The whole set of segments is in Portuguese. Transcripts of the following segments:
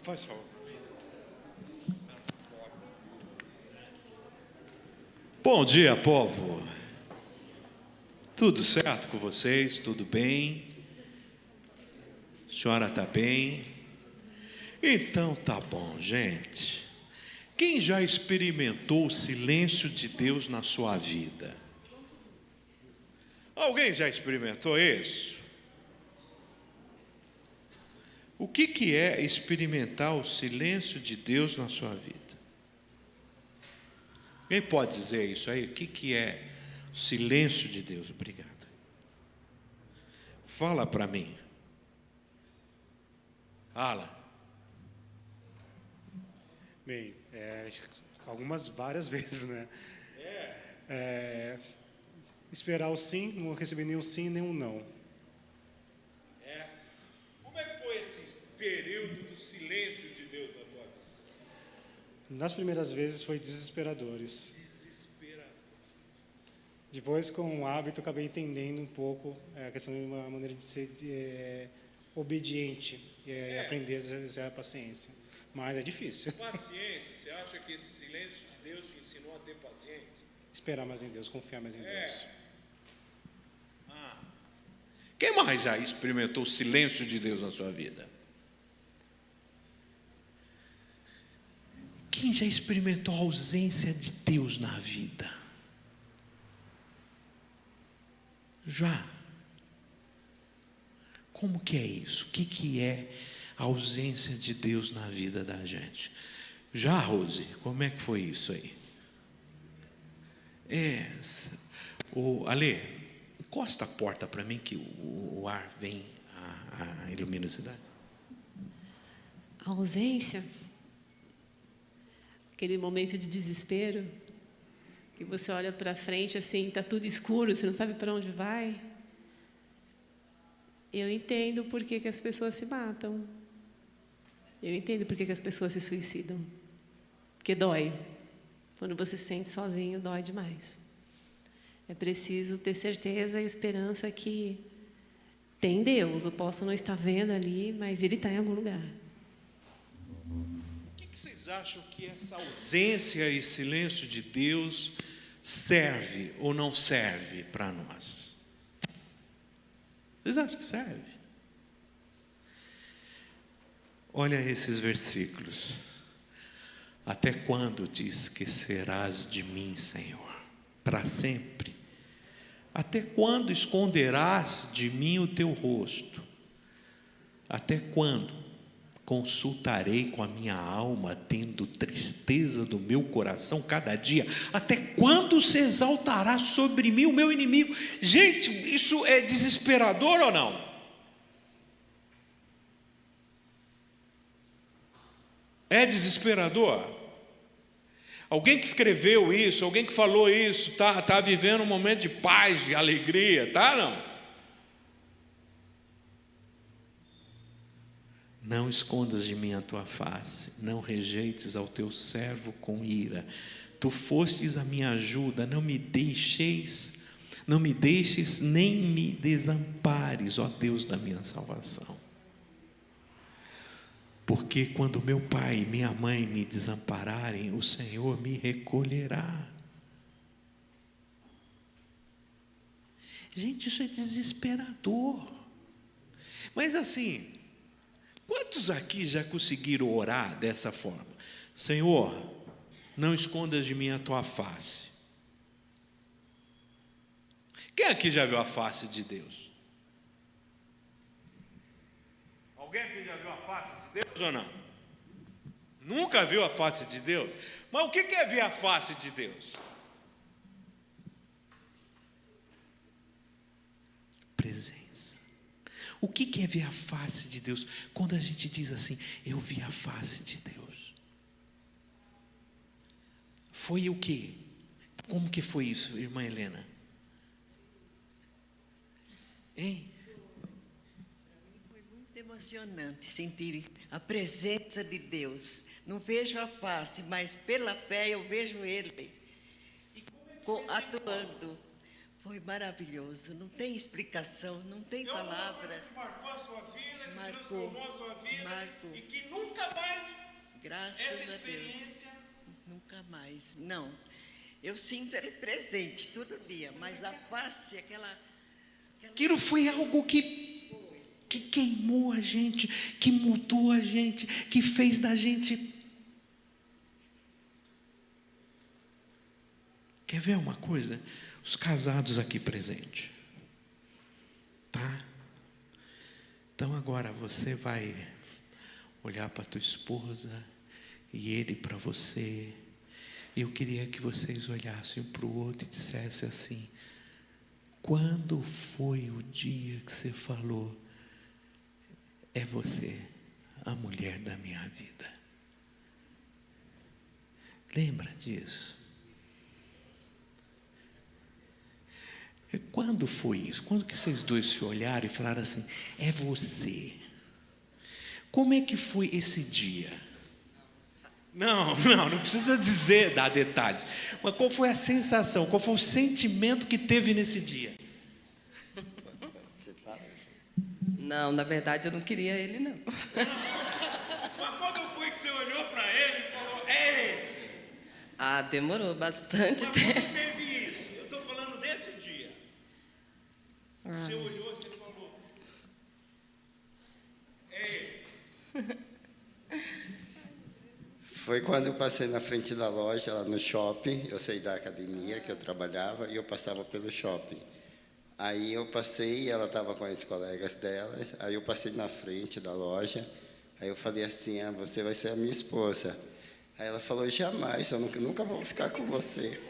Faz favor. Bom dia, povo. Tudo certo com vocês? Tudo bem? A senhora está bem? Então tá bom, gente. Quem já experimentou o silêncio de Deus na sua vida? Alguém já experimentou isso? O que é experimentar o silêncio de Deus na sua vida? Quem pode dizer isso aí? O que é o silêncio de Deus? Obrigado. Fala para mim. Fala. Bem, várias vezes, né? Esperar o sim, não receber nem um sim, nem um não. Como é que foi esse período do silêncio de Deus na tua vida? Nas primeiras vezes foi desesperadores. Depois, com o hábito, acabei entendendo um pouco a questão de uma maneira de ser obediente e aprender a exercer a paciência. Mas é difícil. Paciência, você acha que esse silêncio de Deus te ensinou a ter paciência? Esperar mais em Deus, confiar mais em Deus. Quem mais já experimentou o silêncio de Deus na sua vida? Quem já experimentou a ausência de Deus na vida? Já. Como que é isso? O que é a ausência de Deus na vida da gente? Já, Rose, como é que foi isso aí? Ale, encosta a porta para mim que o ar vem, a luminosidade. A ausência, aquele momento de desespero, que você olha para frente assim, está tudo escuro, você não sabe para onde vai. Eu entendo por que as pessoas se matam. Eu entendo por que as pessoas se suicidam. Porque dói. Quando você se sente sozinho, dói demais. É preciso ter certeza e esperança que tem Deus. O posto não está vendo ali, mas Ele está em algum lugar. O que vocês acham que essa ausência e silêncio de Deus serve ou não serve para nós? Vocês acham que serve? Olha esses versículos. Até quando te esquecerás de mim, Senhor? Para sempre. Até quando esconderás de mim o teu rosto? Até quando consultarei com a minha alma, tendo tristeza do meu coração cada dia? Até quando se exaltará sobre mim o meu inimigo? Gente, isso é desesperador ou não? É desesperador? Alguém que escreveu isso, alguém que falou isso, está vivendo um momento de paz, de alegria, tá não? Não escondas de mim a tua face, não rejeites ao teu servo com ira. Tu fostes a minha ajuda, não me deixes nem me desampares, ó Deus da minha salvação. Porque quando meu pai e minha mãe me desampararem, o Senhor me recolherá. Gente, isso é desesperador. Mas assim, quantos aqui já conseguiram orar dessa forma? Senhor, não escondas de mim a tua face. Quem aqui já viu a face de Deus? Alguém aqui já viu a face de Deus ou não? Nunca viu a face de Deus? Mas o que é ver a face de Deus? Presença. O que é ver a face de Deus? Quando a gente diz assim, eu vi a face de Deus. Foi o quê? Como que foi isso, irmã Helena? Hein? Foi muito emocionante sentir a presença de Deus. Não vejo a face, mas pela fé eu vejo Ele atuando. Foi maravilhoso, não tem explicação, não tem palavra. Que marcou a sua vida, que Marcou, transformou a sua vida marcou. e que nunca mais Graças essa a Deus. experiência. Nunca mais. Não. Eu sinto ele presente todo dia, mas a face, aquela Aquilo foi algo que queimou a gente, que mudou a gente, que fez da gente. Quer ver uma coisa? Os casados aqui presentes, tá? Então agora você vai olhar para tua esposa e ele para você. Eu queria que vocês olhassem um para o outro e dissessem assim: quando foi o dia que você falou, é você a mulher da minha vida? Lembra disso? Quando foi isso? Quando que vocês dois se olharam e falaram assim, é você? Como é que foi esse dia? Não precisa dizer, dar detalhes. Mas qual foi a sensação, qual foi o sentimento que teve nesse dia? Não, na verdade eu não queria ele, não. Mas quando foi que você olhou para ele e falou, é esse? Ah, demorou bastante Mas tempo. quando teve isso? Eu estou falando desse dia. Você olhou, você falou, é ele. Foi quando eu passei na frente da loja, lá no shopping. Eu saí da academia que eu trabalhava e eu passava pelo shopping. Aí eu passei, ela estava com as colegas dela, aí eu passei na frente da loja, aí eu falei assim, você vai ser a minha esposa. Aí ela falou, jamais, eu nunca vou ficar com você.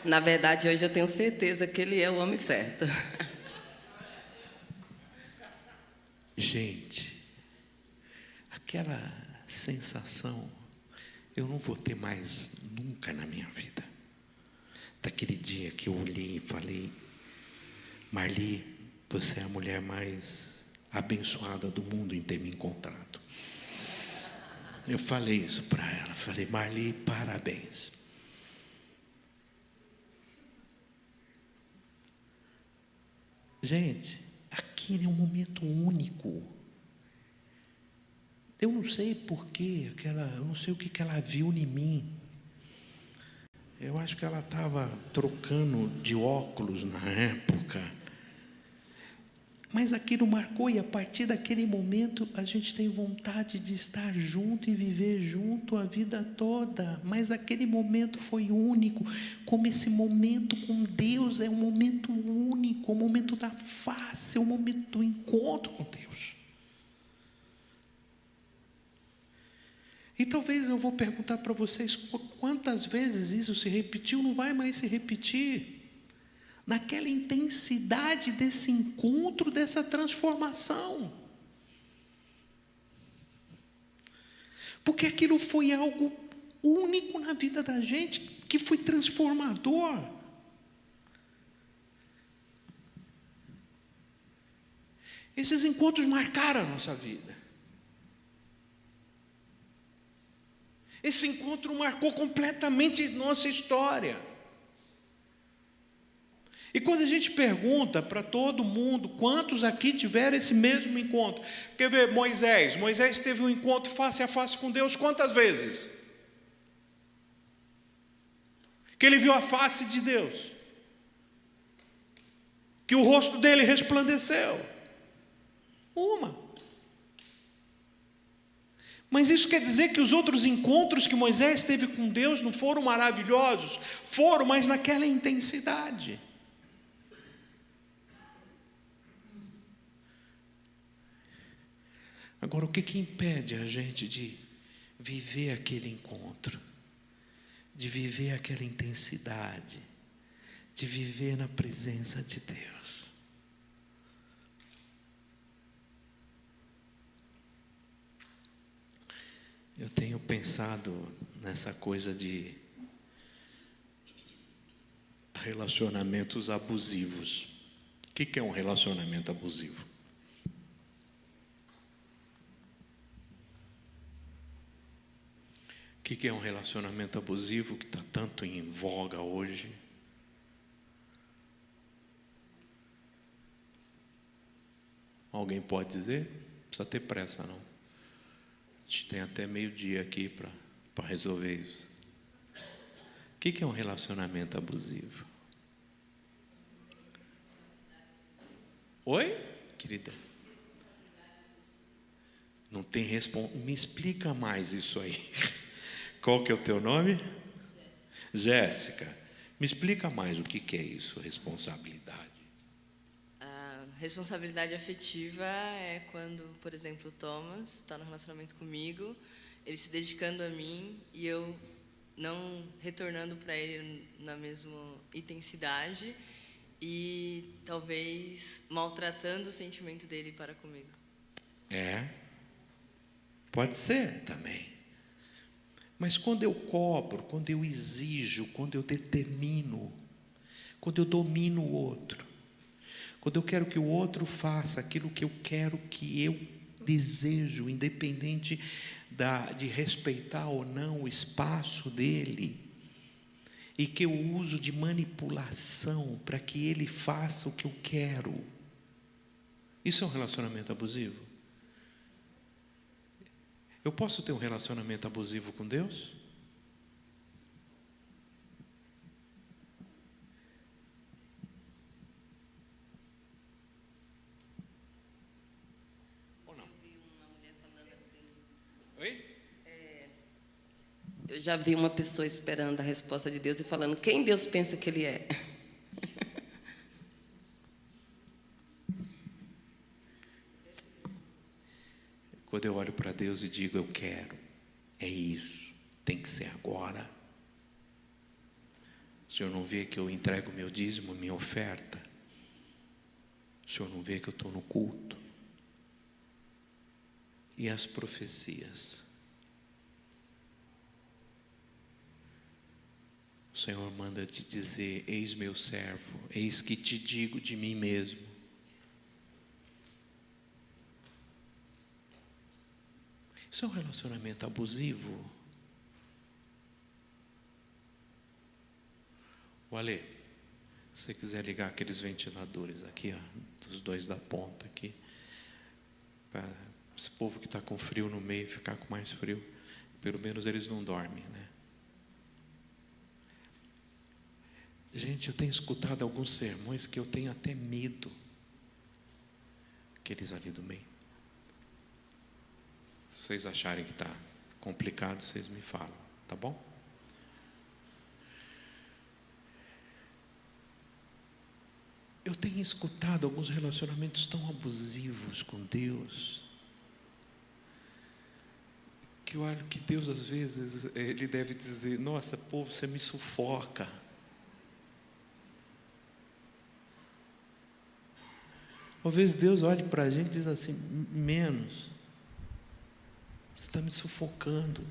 Na verdade, hoje eu tenho certeza que ele é o homem certo. Gente, aquela sensação eu não vou ter mais nunca na minha vida. Daquele dia que eu olhei e falei, Marli, você é a mulher mais abençoada do mundo em ter me encontrado. Eu falei isso para ela, falei, Marli, parabéns. Gente, aquele é um momento único. Eu não sei porquê, eu não sei o que ela viu em mim. Eu acho que ela estava trocando de óculos na época. Mas aquilo marcou, e a partir daquele momento a gente tem vontade de estar junto e viver junto a vida toda. Mas aquele momento foi único, como esse momento com Deus é um momento único, o momento da face, o momento do encontro com Deus. E talvez eu vou perguntar para vocês quantas vezes isso se repetiu, não vai mais se repetir. Naquela intensidade desse encontro, dessa transformação. Porque aquilo foi algo único na vida da gente, que foi transformador. Esses encontros marcaram a nossa vida. Esse encontro marcou completamente nossa história. E quando a gente pergunta para todo mundo, quantos aqui tiveram esse mesmo encontro? Quer ver, Moisés teve um encontro face a face com Deus quantas vezes? Que ele viu a face de Deus. Que o rosto dele resplandeceu. Uma. Mas isso quer dizer que os outros encontros que Moisés teve com Deus não foram maravilhosos? Foram, mas naquela intensidade. Agora, o que impede a gente de viver aquele encontro, de viver aquela intensidade, de viver na presença de Deus? Eu tenho pensado nessa coisa de relacionamentos abusivos. O que é um relacionamento abusivo? O que é um relacionamento abusivo que está tanto em voga hoje? Alguém pode dizer? Não precisa ter pressa, não. A gente tem até meio-dia aqui para resolver isso. O que é um relacionamento abusivo? Oi, querida? Não tem Me explica mais isso aí. Qual que é o teu nome? Jéssica. Me explica mais o que é isso, responsabilidade. A responsabilidade afetiva é quando, por exemplo, o Thomas está no relacionamento comigo, ele se dedicando a mim e eu não retornando para ele na mesma intensidade e talvez maltratando o sentimento dele para comigo. Pode ser também. Mas quando eu cobro, quando eu exijo, quando eu determino, quando eu domino o outro, quando eu quero que o outro faça aquilo que eu quero que eu desejo, independente de respeitar ou não o espaço dele, e que eu uso de manipulação para que ele faça o que eu quero, isso é um relacionamento abusivo? Eu posso ter um relacionamento abusivo com Deus? Ou não? Oi? Eu já vi uma pessoa esperando a resposta de Deus e falando: quem Deus pensa que Ele é? Quando eu olho para Deus e digo, eu quero, é isso, tem que ser agora. O Senhor não vê que eu entrego meu dízimo, minha oferta? O Senhor não vê que eu estou no culto? E as profecias? O Senhor manda te dizer, eis meu servo, eis que te digo de mim mesmo. Isso é um relacionamento abusivo? O Ale, se você quiser ligar aqueles ventiladores aqui, ó, dos dois da ponta aqui, para esse povo que está com frio no meio ficar com mais frio, pelo menos eles não dormem, né? Gente, eu tenho escutado alguns sermões que eu tenho até medo. Aqueles ali do meio. Se vocês acharem que está complicado, vocês me falam, tá bom? Eu tenho escutado alguns relacionamentos tão abusivos com Deus, que eu acho que Deus, às vezes, Ele deve dizer, nossa, povo, você me sufoca. Talvez Deus olhe para a gente e diz assim, menos. Você está me sufocando.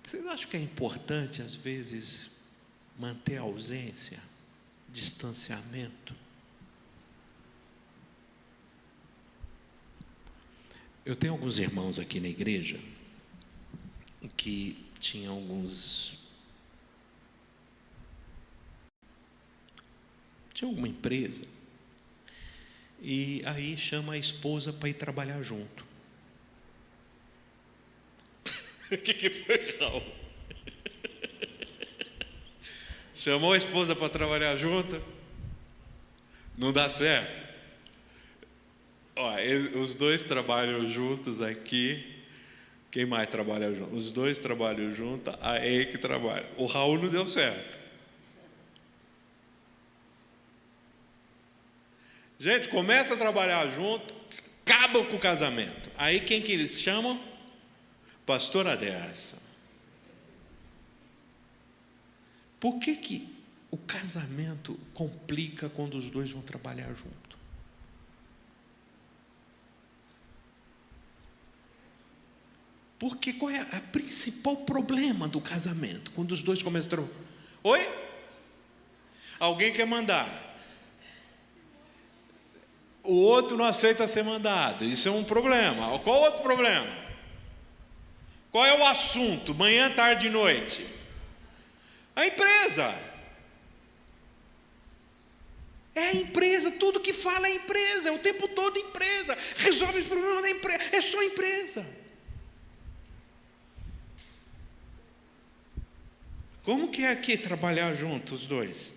Vocês acham que é importante, às vezes, manter a ausência, distanciamento? Eu tenho alguns irmãos aqui na igreja que tinham tinha alguma empresa, e aí chama a esposa para ir trabalhar junto. O que foi, Raul? Chamou a esposa para trabalhar junto? Não dá certo? Ó, os dois trabalham juntos aqui. Quem mais trabalha junto? Os dois trabalham juntos, a que trabalha. O Raul não deu certo. Gente, começa a trabalhar junto, acaba com o casamento. Aí quem que eles chamam? Pastora Dessa. Por que o casamento complica quando os dois vão trabalhar junto? Porque qual é o principal problema do casamento? Quando os dois começam a trabalhar. Oi? Alguém quer mandar. O outro não aceita ser mandado. Isso é um problema. Qual outro problema? Qual é o assunto? Manhã, tarde e noite. A empresa. É a empresa, tudo que fala é empresa, é o tempo todo empresa. Resolve os problemas da empresa, é só empresa. Como que é aqui trabalhar juntos os dois?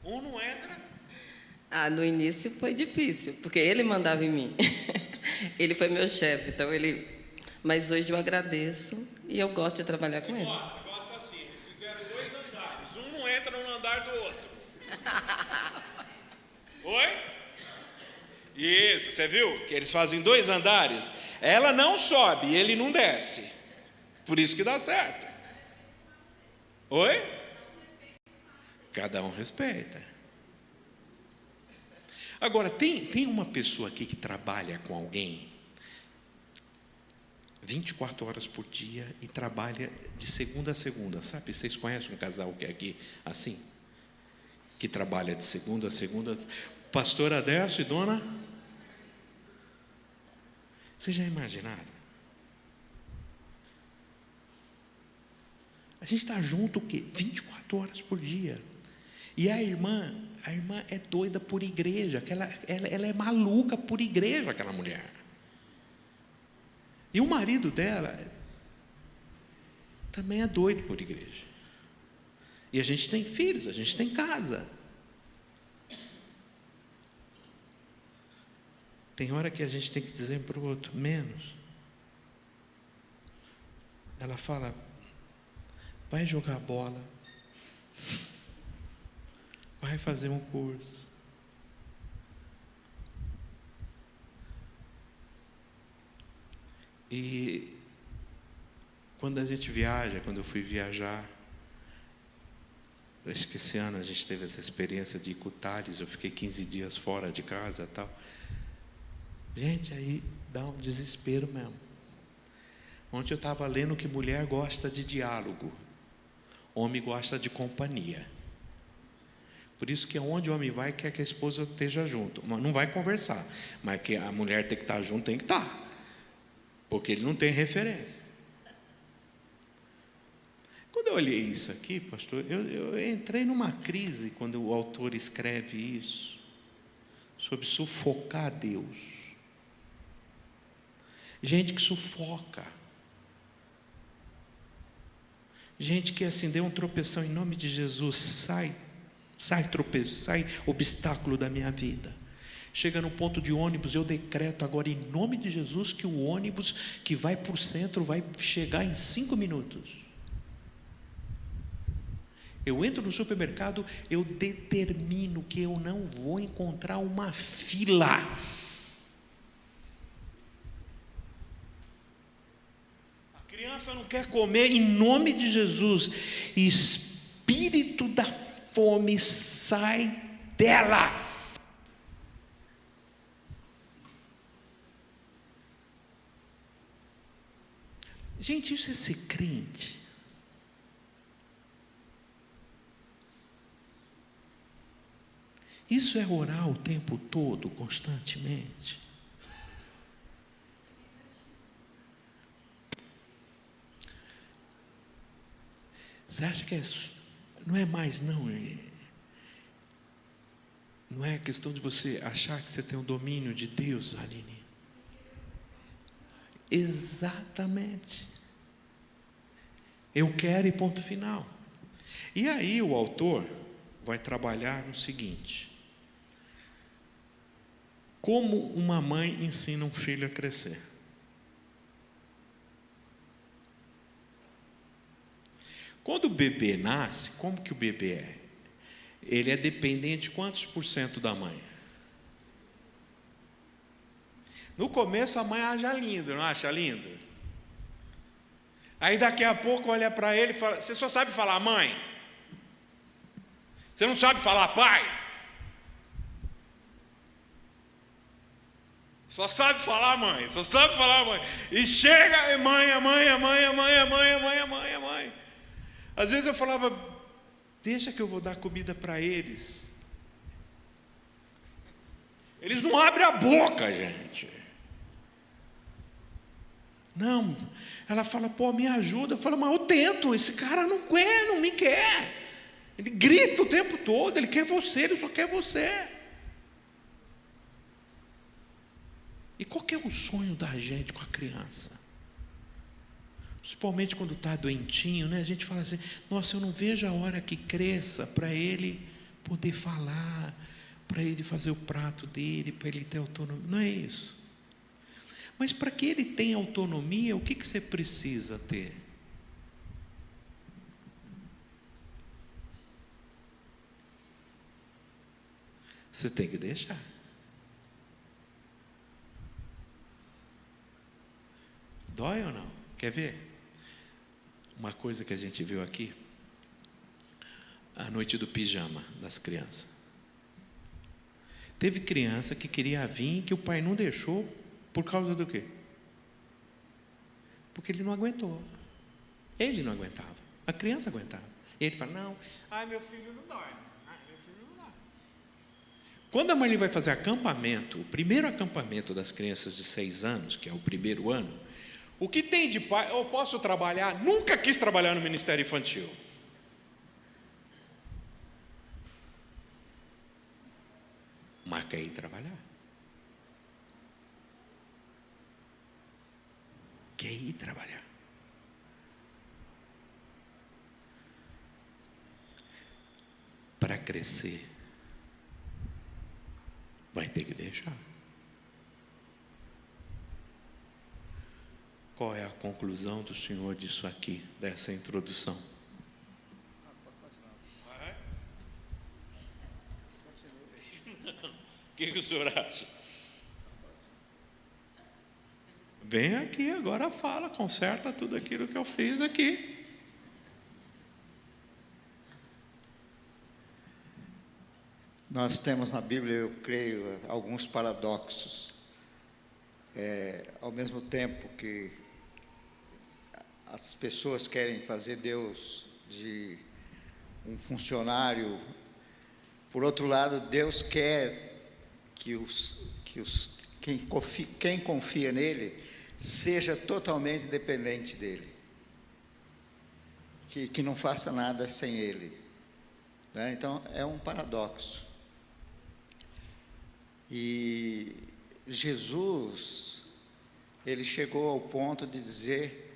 Um não entra. No início foi difícil, porque ele mandava em mim. Ele foi meu chefe, então ele... Mas hoje eu agradeço e eu gosto de trabalhar com ele. Gosta assim, eles fizeram 2 andares. Um não entra no andar do outro. Oi? Isso, você viu? Que eles fazem 2 andares. Ela não sobe e ele não desce. Por isso que dá certo. Oi? Cada um respeita. Agora, tem uma pessoa aqui que trabalha com alguém 24 horas por dia e trabalha de segunda a segunda. Sabe, vocês conhecem um casal que é aqui assim? Que trabalha de segunda a segunda. Pastor Adelso e dona? Vocês já imaginaram? A gente está junto o quê? 24 horas por dia. E a irmã é doida por igreja, ela é maluca por igreja, aquela mulher. E o marido dela também é doido por igreja. E a gente tem filhos, a gente tem casa. Tem hora que a gente tem que dizer para o outro, menos. Ela fala, vai jogar bola, vai fazer um curso. E quando a gente viaja, quando eu fui viajar, acho que esse ano a gente teve essa experiência de ir com o Thales, eu fiquei 15 dias fora de casa e tal. Gente, aí dá um desespero mesmo. Ontem eu estava lendo que mulher gosta de diálogo, homem gosta de companhia. Por isso que onde o homem vai, quer que a esposa esteja junto. Não vai conversar, mas que a mulher tem que estar junto, tem que estar. Porque ele não tem referência. Quando eu olhei isso aqui, pastor, eu entrei numa crise quando o autor escreve isso, sobre sufocar Deus. Gente que sufoca. Gente que assim, deu um tropeção em nome de Jesus, sai tropeço, sai obstáculo da minha vida. Chega no ponto de ônibus, eu decreto agora em nome de Jesus que o ônibus que vai para o centro vai chegar em 5 minutos. Eu entro no supermercado, eu determino que eu não vou encontrar uma fila. A criança não quer comer, em nome de Jesus, espírito da fome sai dela. Gente, isso é ser crente. Isso é orar o tempo todo, constantemente. Você acha que não é mais, não? Não é questão de você achar que você tem o domínio de Deus, Aline. Exatamente. Eu quero e ponto final. E aí o autor vai trabalhar no seguinte: como uma mãe ensina um filho a crescer. Quando o bebê nasce, como que o bebê é? Ele é dependente quantos por cento da mãe? No começo a mãe acha lindo, não acha lindo? Aí daqui a pouco olha para ele e fala, você só sabe falar mãe? Você não sabe falar pai? Só sabe falar mãe, só sabe falar mãe. E chega, é mãe, é mãe, é mãe, é mãe, é mãe, é mãe, é mãe, é mãe. Às vezes eu falava, deixa que eu vou dar comida para eles. Eles não abrem a boca, gente. Não, ela fala, pô, me ajuda. Eu falo, mas eu tento, esse cara não quer, não me quer. Ele grita o tempo todo, ele quer você, ele só quer você. E qual que é o sonho da gente com a criança? Principalmente quando está doentinho, né? A gente fala assim, nossa, eu não vejo a hora que cresça para ele poder falar, para ele fazer o prato dele, para ele ter autonomia. Não é isso. Mas para que ele tenha autonomia, o que você precisa ter? Você tem que deixar. Dói ou não? Quer ver? Uma coisa que a gente viu aqui, a noite do pijama das crianças. Teve criança que queria vir, que o pai não deixou, por causa do quê? Porque ele não aguentou. Ele não aguentava. A criança aguentava. E ele fala, não, meu filho não dói. Meu filho não dói. Quando a Marli vai fazer acampamento, o primeiro acampamento das crianças de 6 anos, que é o primeiro ano, o que tem de pai, eu posso trabalhar, nunca quis trabalhar no Ministério Infantil. Mas quer ir trabalhar. Quer ir trabalhar. Para crescer, vai ter que deixar. Qual é a conclusão do senhor disso aqui, dessa introdução? O que o senhor acha? Vem aqui agora, fala, conserta tudo aquilo que eu fiz aqui. Nós temos na Bíblia, eu creio, alguns paradoxos. Ao mesmo tempo que as pessoas querem fazer Deus de um funcionário, por outro lado, Deus quer que quem confia nele seja totalmente dependente dele, que não faça nada sem ele, né? Então é um paradoxo. E Jesus, ele chegou ao ponto de dizer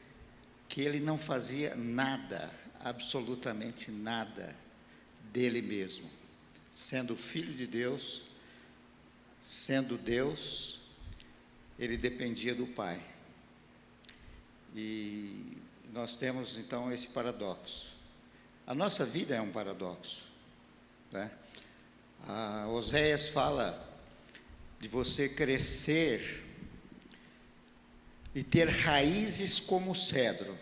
que ele não fazia nada, absolutamente nada, dele mesmo. Sendo filho de Deus, sendo Deus, ele dependia do Pai. E nós temos então esse paradoxo. A nossa vida é um paradoxo, né? Oséias fala de você crescer e ter raízes como o cedro,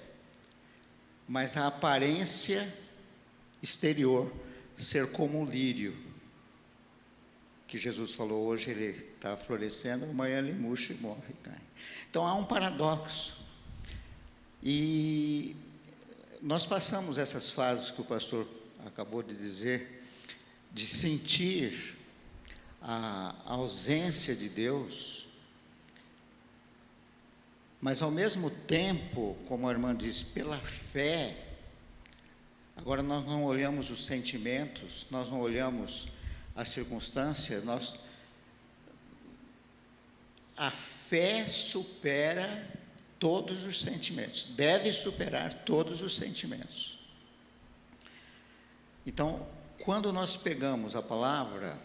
mas a aparência exterior ser como o lírio, que Jesus falou, hoje ele está florescendo, amanhã ele murcha e morre, cai. Então há um paradoxo, e nós passamos essas fases que o pastor acabou de dizer, de sentir a ausência de Deus, mas ao mesmo tempo, como a irmã disse, pela fé. Agora nós não olhamos os sentimentos, nós não olhamos as circunstâncias, a fé supera todos os sentimentos, deve superar todos os sentimentos. Então, quando nós pegamos a palavra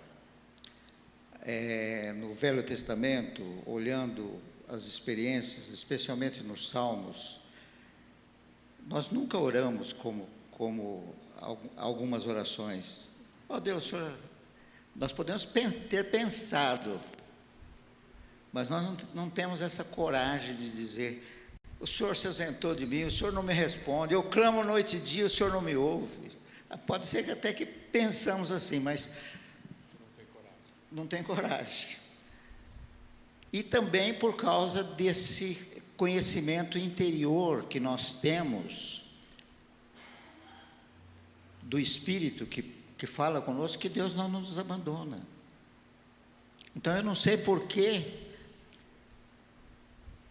no Velho Testamento, olhando as experiências, especialmente nos Salmos, nós nunca oramos como algumas orações. Ó Deus, Senhor, nós podemos ter pensado, mas nós não temos essa coragem de dizer, o Senhor se ausentou de mim, o Senhor não me responde, eu clamo noite e dia, o Senhor não me ouve. Pode ser que até que pensamos assim, mas não tem coragem. E também por causa desse conhecimento interior que nós temos do Espírito que fala conosco, que Deus não nos abandona. Então eu não sei porquê,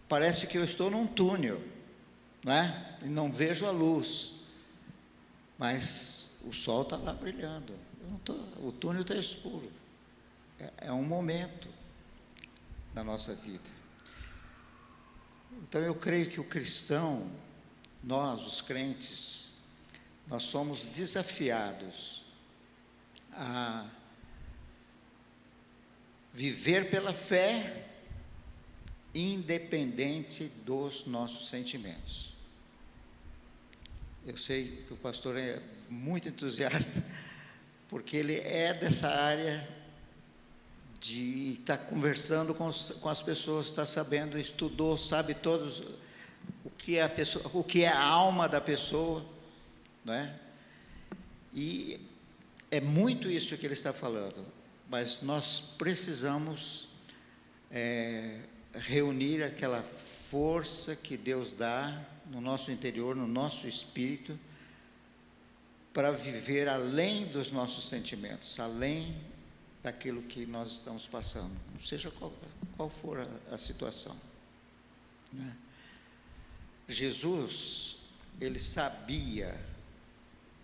parece que eu estou num túnel, né? E não vejo a luz, mas o sol está lá brilhando. O túnel está escuro. É um momento da nossa vida. Então, eu creio que o cristão, nós, os crentes, nós somos desafiados a viver pela fé, independente dos nossos sentimentos. Eu sei que o pastor é muito entusiasta, porque ele é dessa área de estar conversando com as pessoas, está sabendo, estudou, sabe todos o que é a pessoa, o que é a alma da pessoa, não é? E é muito isso que ele está falando, mas nós precisamos reunir aquela força que Deus dá no nosso interior, no nosso espírito, para viver além dos nossos sentimentos, além daquilo que nós estamos passando, seja qual for a situação, né? Jesus, ele sabia,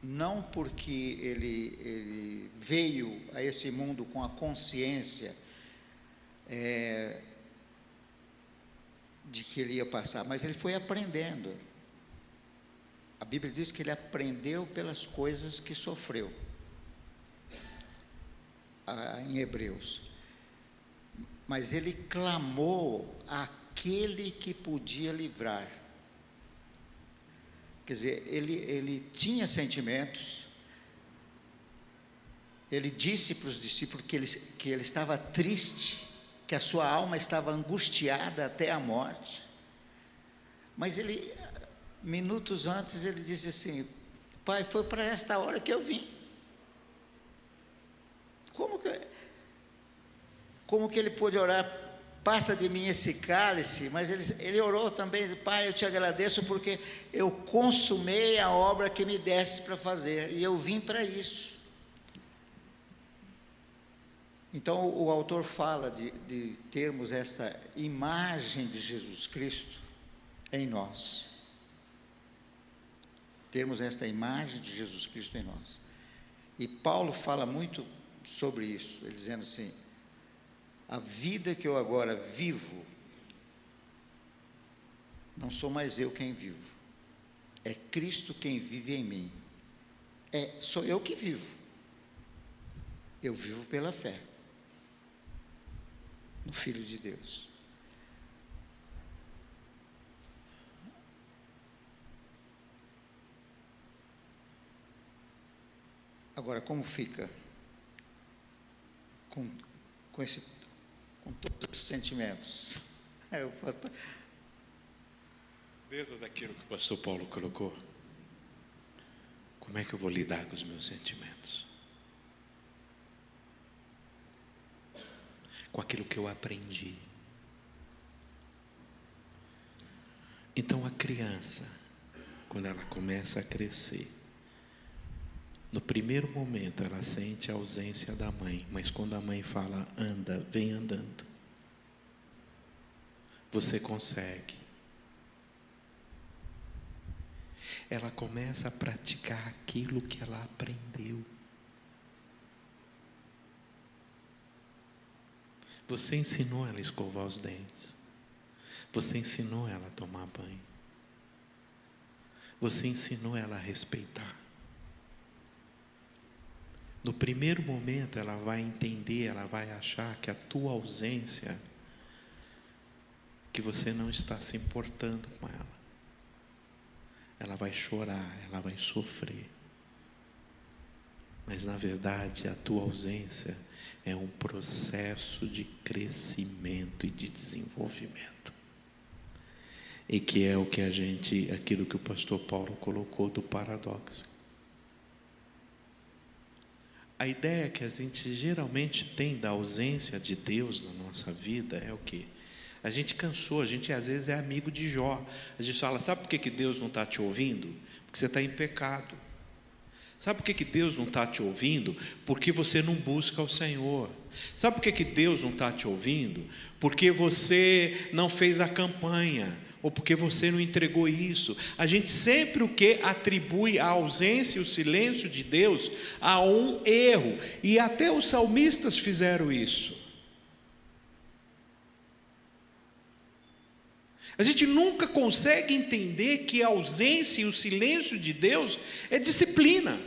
não porque ele veio a esse mundo com a consciência de que ele ia passar, mas ele foi aprendendo. A Bíblia diz que ele aprendeu pelas coisas que sofreu, em Hebreus. Mas ele clamou àquele que podia livrar. Quer dizer, ele tinha sentimentos, ele disse para os discípulos que ele estava triste, que a sua alma estava angustiada até a morte, mas ele, minutos antes, ele disse assim: Pai, foi para esta hora que eu vim. Como que ele pôde orar, passa de mim esse cálice? Mas ele orou também: Pai, eu te agradeço porque eu consumei a obra que me deste para fazer, e eu vim para isso. Então, o autor fala de termos esta imagem de Jesus Cristo em nós. Termos esta imagem de Jesus Cristo em nós. E Paulo fala muito sobre isso, ele dizendo assim: a vida que eu agora vivo, não sou mais eu quem vivo, é Cristo quem vive em mim. Sou eu que vivo. Eu vivo pela fé no Filho de Deus. Agora, como fica com todos os sentimentos? Dentro daquilo que o pastor Paulo colocou, como é que eu vou lidar com os meus sentimentos? Com aquilo que eu aprendi. Então, a criança, quando ela começa a crescer, no primeiro momento ela sente a ausência da mãe, mas quando a mãe fala: anda, vem andando, você consegue. Ela começa a praticar aquilo que ela aprendeu. Você ensinou ela a escovar os dentes. Você ensinou ela a tomar banho. Você ensinou ela a respeitar. No primeiro momento ela vai entender, ela vai achar que a tua ausência, que você não está se importando com ela. Ela vai chorar, ela vai sofrer. Mas na verdade a tua ausência é um processo de crescimento e de desenvolvimento. E que é aquilo que o pastor Paulo colocou do paradoxo. A ideia que a gente geralmente tem da ausência de Deus na nossa vida é o quê? A gente cansou, a gente às vezes é amigo de Jó. A gente fala: sabe por que Deus não está te ouvindo? Porque você está em pecado. Sabe por que Deus não está te ouvindo? Porque você não busca o Senhor. Sabe por que Deus não está te ouvindo? Porque você não fez a campanha. ou porque você não entregou isso. A gente sempre o que atribui a ausência e o silêncio de Deus a um erro, e até os salmistas fizeram isso. A gente nunca consegue entender que a ausência e o silêncio de Deus é disciplina.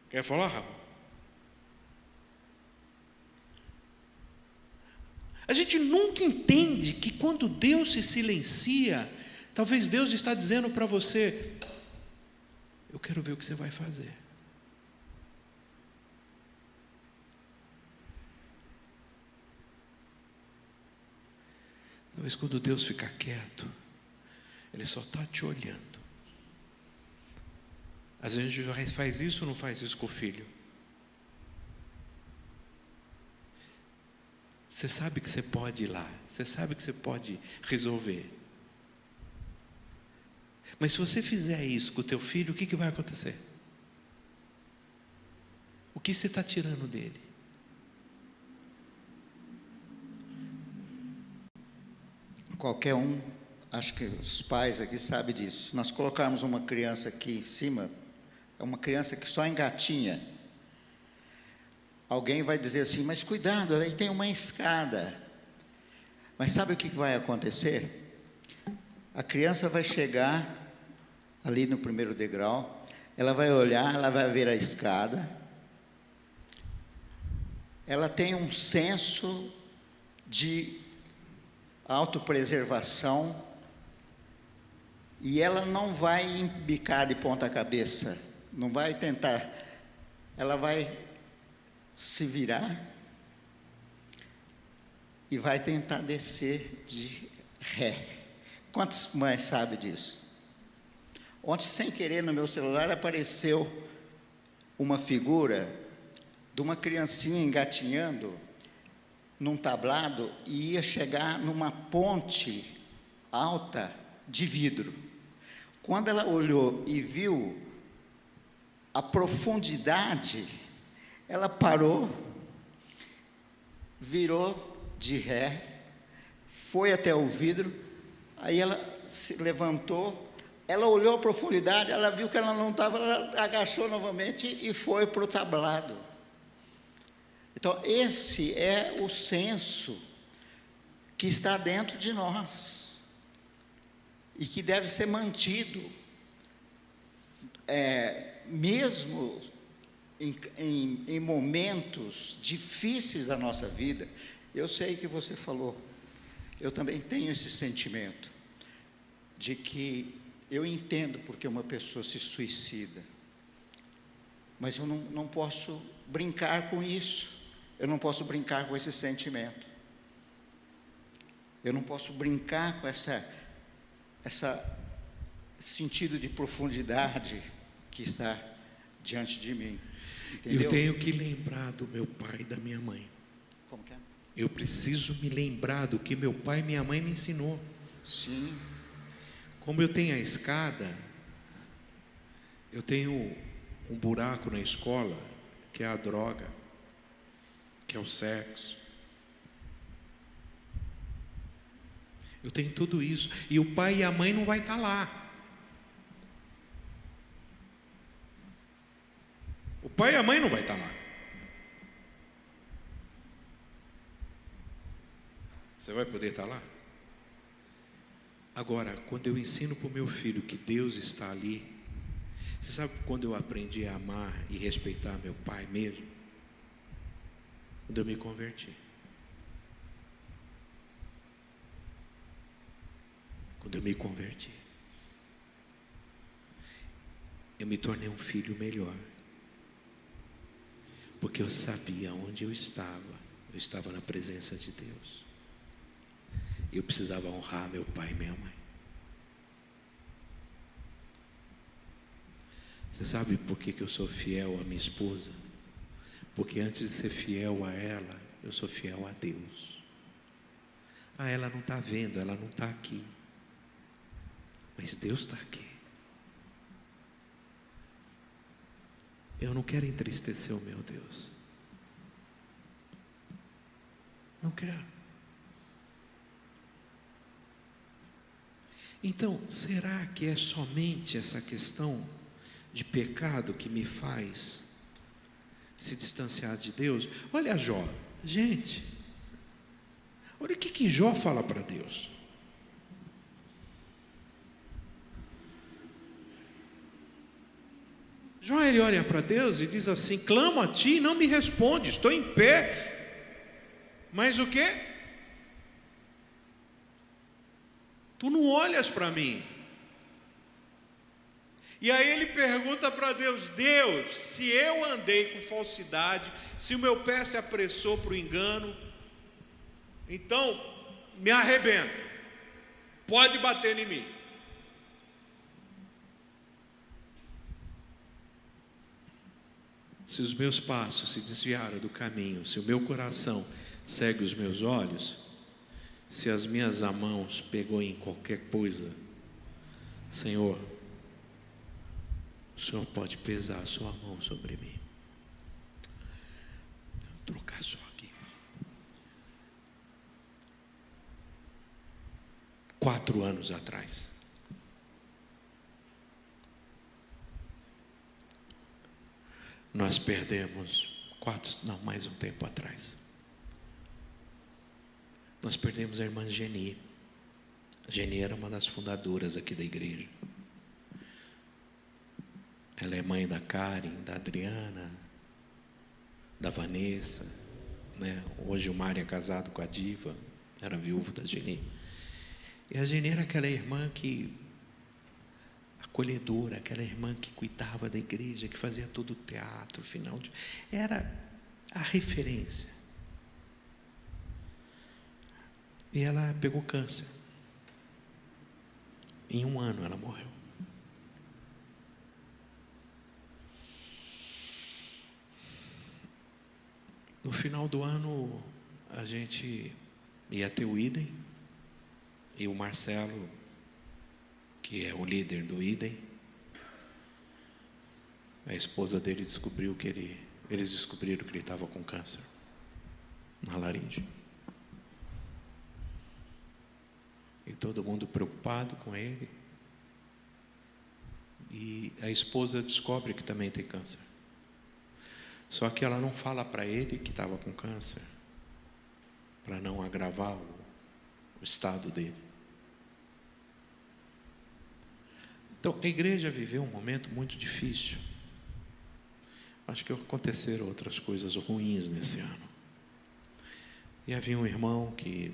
Quer falar, Rafa? A gente nunca entende que quando Deus se silencia, talvez Deus está dizendo para você: eu quero ver o que você vai fazer. Talvez quando Deus ficar quieto, Ele só está te olhando. Às vezes a gente faz isso ou não faz isso com o filho? Você sabe que você pode ir lá, você sabe que você pode resolver. Mas se você fizer isso com o teu filho, o que vai acontecer? O que você está tirando dele? Qualquer um, acho que os pais aqui sabem disso. Se nós colocarmos uma criança aqui em cima, é uma criança que só engatinha. Alguém vai dizer assim, mas cuidado, aí tem uma escada. Mas sabe o que vai acontecer? A criança vai chegar ali no primeiro degrau, ela vai olhar, ela vai ver a escada, ela tem um senso de autopreservação e ela não vai embicar de ponta cabeça, não vai tentar, ela vai se virar e vai tentar descer de ré. Quantas mães sabem disso? Ontem, sem querer, no meu celular apareceu uma figura de uma criancinha engatinhando num tablado e ia chegar numa ponte alta de vidro. Quando ela olhou e viu a profundidade, ela parou, virou de ré, foi até o vidro, aí ela se levantou, ela olhou a profundidade, ela viu que ela não estava, ela agachou novamente e foi para o tablado. Então, esse é o senso que está dentro de nós e que deve ser mantido, mesmo em momentos difíceis da nossa vida. Eu sei que você falou, eu também tenho esse sentimento de que eu entendo porque uma pessoa se suicida, mas eu não posso brincar com isso, eu não posso brincar com esse sentimento, eu não posso brincar com essa sentido de profundidade que está diante de mim. Entendeu? Eu tenho que lembrar do meu pai e da minha mãe. Como que é? Eu preciso me lembrar do que meu pai e minha mãe me ensinou. Sim. Como eu tenho a escada, eu tenho um buraco na escola, que é a droga, que é o sexo. Eu tenho tudo isso. E o pai e a mãe não vai estar lá. O pai e a mãe não vai estar lá. Você vai poder estar lá? Agora, quando eu ensino para o meu filho que Deus está ali, você sabe quando eu aprendi a amar e respeitar meu pai mesmo? Quando eu me converti. Quando eu me converti. Eu me tornei um filho melhor. Porque eu sabia onde eu estava na presença de Deus. Eu precisava honrar meu pai e minha mãe. Você sabe por que eu sou fiel à minha esposa? Porque antes de ser fiel a ela, eu sou fiel a Deus. Ela não está vendo, ela não está aqui. Mas Deus está aqui. Eu não quero entristecer o meu Deus. Não quero. Então, será que é somente essa questão de pecado que me faz se distanciar de Deus? Olha Jó, gente, olha o que Jó fala para Deus. Jó, ele olha para Deus e diz assim: clamo a ti e não me responde, estou em pé, mas o quê? Tu não olhas para mim. E aí ele pergunta para Deus: Deus, se eu andei com falsidade, se o meu pé se apressou para o engano, então me arrebenta, pode bater em mim. Se os meus passos se desviaram do caminho, se o meu coração segue os meus olhos, se as minhas mãos pegou em qualquer coisa, Senhor, o Senhor pode pesar a sua mão sobre mim. Vou trocar só aqui. 4 anos atrás, nós perdemos, mais um tempo atrás, nós perdemos a irmã Geni. A Geni era uma das fundadoras aqui da igreja. Ela é mãe da Karen, da Adriana, da Vanessa, né? Hoje o Mário é casado com a Diva, era viúvo da Geni. E a Geni era aquela irmã que, acolhedora, aquela irmã que cuidava da igreja, que fazia todo o teatro, era a referência. E ela pegou câncer. Em 1 ano ela morreu. No final do ano, a gente ia ter o Idem, e o Marcelo, que é o líder do Idem, a esposa dele descobriu que eles descobriram que ele estava com câncer na laringe. E todo mundo preocupado com ele. E a esposa descobre que também tem câncer. Só que ela não fala para ele que estava com câncer, para não agravar o estado dele. Então, a igreja viveu um momento muito difícil. Acho que aconteceram outras coisas ruins nesse ano. E havia um irmão que,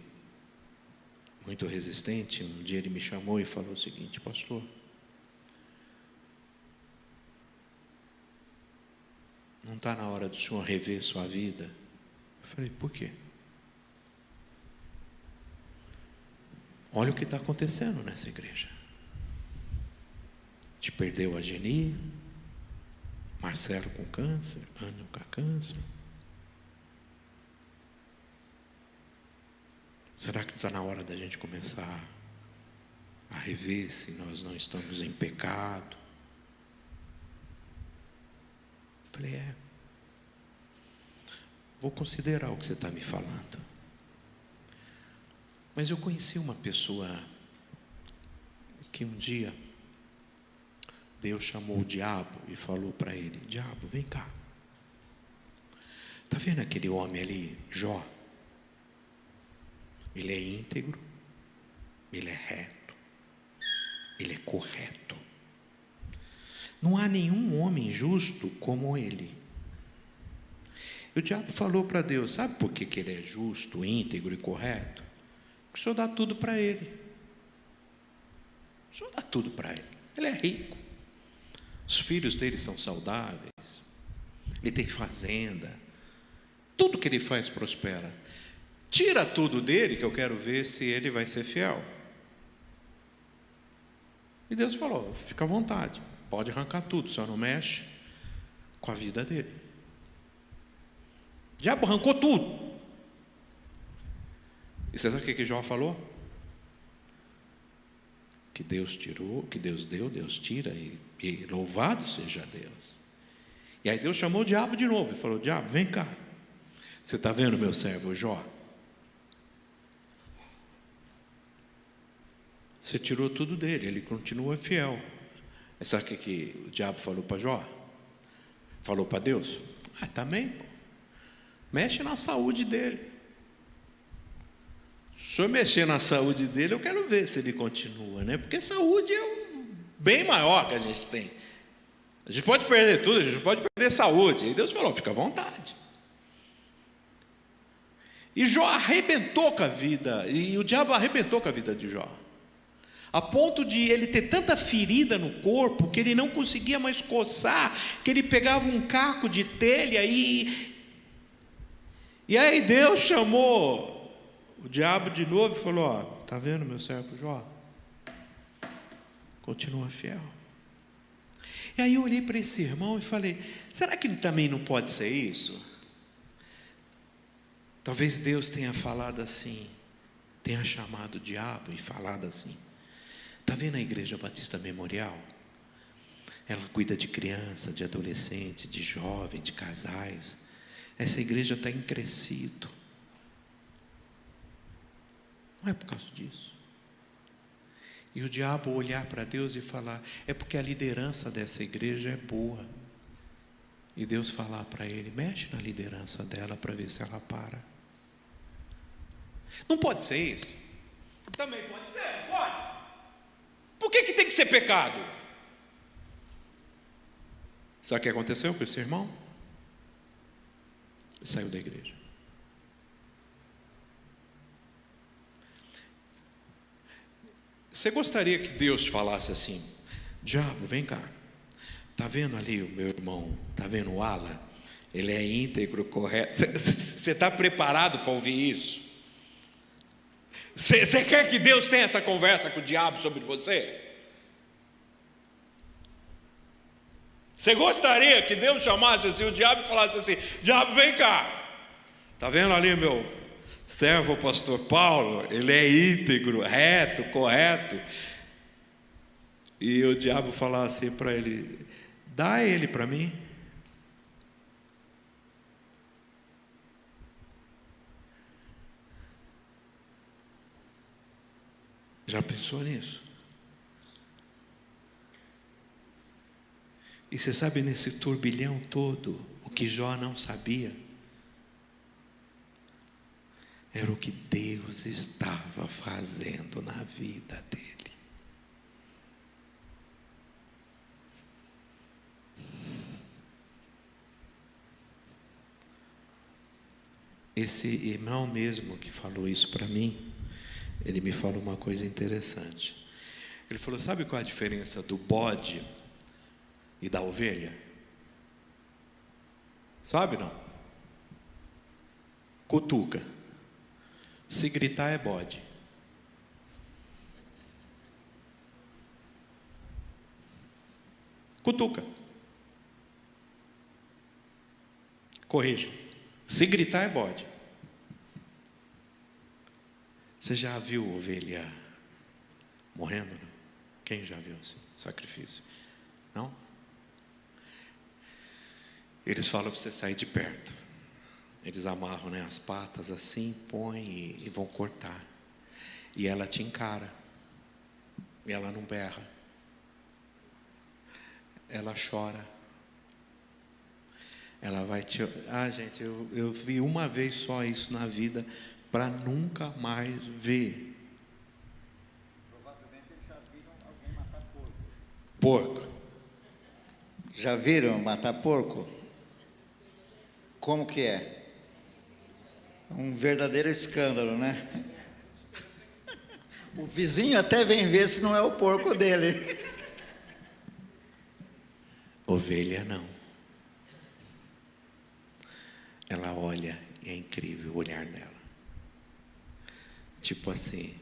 muito resistente, um dia ele me chamou e falou o seguinte: pastor, não está na hora do senhor rever sua vida? Eu falei: por quê? Olha o que está acontecendo nessa igreja. Te perdeu a Geni, Marcelo com câncer, Ana com câncer. Será que não está na hora da gente começar a rever se nós não estamos em pecado? Falei: vou considerar o que você está me falando. Mas eu conheci uma pessoa que um dia Deus chamou o diabo e falou para ele: diabo, vem cá. Está vendo aquele homem ali, Jó? Ele é íntegro, ele é reto, ele é correto. Não há nenhum homem justo como ele. E o diabo falou para Deus: sabe por que ele é justo, íntegro e correto? Porque o Senhor dá tudo para ele. O Senhor dá tudo para ele. Ele é rico. Os filhos dele são saudáveis. Ele tem fazenda. Tudo que ele faz prospera. Tira tudo dele, que eu quero ver se ele vai ser fiel. E Deus falou: fica à vontade, pode arrancar tudo, só não mexe com a vida dele. O diabo arrancou tudo. E você sabe o que Jó falou? Que Deus tirou, que Deus deu, Deus tira, e louvado seja Deus. E aí Deus chamou o diabo de novo e falou: diabo, vem cá. Você está vendo meu servo Jó? Você tirou tudo dele, ele continua fiel. Sabe o que o diabo falou para Jó? Falou para Deus? Também, pô. Mexe na saúde dele. Se o senhor mexer na saúde dele, eu quero ver se ele continua, né? Porque saúde é um bem maior que a gente tem. A gente pode perder tudo, a gente pode perder saúde. E Deus falou, fica à vontade. E Jó arrebentou com a vida, e o diabo arrebentou com a vida de Jó. A ponto de ele ter tanta ferida no corpo, que ele não conseguia mais coçar, que ele pegava um caco de telha e aí Deus chamou o diabo de novo e falou, está vendo meu servo Jó? Continua fiel. E aí eu olhei para esse irmão e falei, será que também não pode ser isso? Talvez Deus tenha falado assim, tenha chamado o diabo e falado assim. Está vendo a Igreja Batista Memorial? Ela cuida de criança, de adolescente, de jovem, de casais. Essa igreja está em crescido. Não é por causa disso. E o diabo olhar para Deus e falar, é porque a liderança dessa igreja é boa. E Deus falar para ele, mexe na liderança dela para ver se ela para. Não pode ser isso? Também pode ser, não pode? Por que tem que ser pecado? Sabe o que aconteceu com esse irmão? Ele saiu da igreja. Você gostaria que Deus falasse assim, diabo, vem cá, está vendo ali o meu irmão, está vendo o Alan? Ele é íntegro, correto. Você está preparado para ouvir isso? Você quer que Deus tenha essa conversa com o diabo sobre você? Você gostaria que Deus chamasse assim o diabo e falasse assim, diabo, vem cá, está vendo ali meu servo, o pastor Paulo? Ele é íntegro, reto, correto. E o diabo falasse para ele, dá ele para mim. Já pensou nisso? E você sabe, nesse turbilhão todo, o que Jó não sabia era o que Deus estava fazendo na vida dele. Esse irmão mesmo que falou isso para mim, ele me falou uma coisa interessante. Ele falou, sabe qual é a diferença do bode e da ovelha? Sabe não? Cutuca. Se gritar é bode. Cutuca. Corrija. Se gritar é bode. Você já viu ovelha morrendo? Não? Quem já viu assim? Sacrifício? Não? Eles falam para você sair de perto. Eles amarram, né, as patas assim, põem e vão cortar. E ela te encara. E ela não berra. Ela chora. Ela vai te... gente, eu vi uma vez só isso na vida, para nunca mais ver. Provavelmente eles já viram alguém matar porco. Porco. Já viram matar porco? Como que é? Um verdadeiro escândalo, né? O vizinho até vem ver se não é o porco dele. Ovelha não. Ela olha e é incrível o olhar dela. Tipo assim,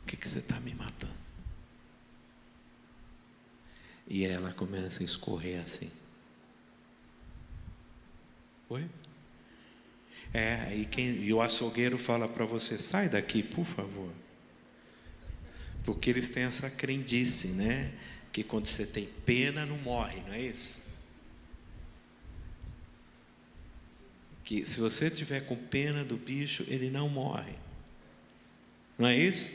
o que você está me matando? E ela começa a escorrer assim. Oi? E o açougueiro fala para você, sai daqui, por favor. Porque eles têm essa crendice, né? Que quando você tem pena, não morre, não é isso? Que se você tiver com pena do bicho, ele não morre. Não é isso?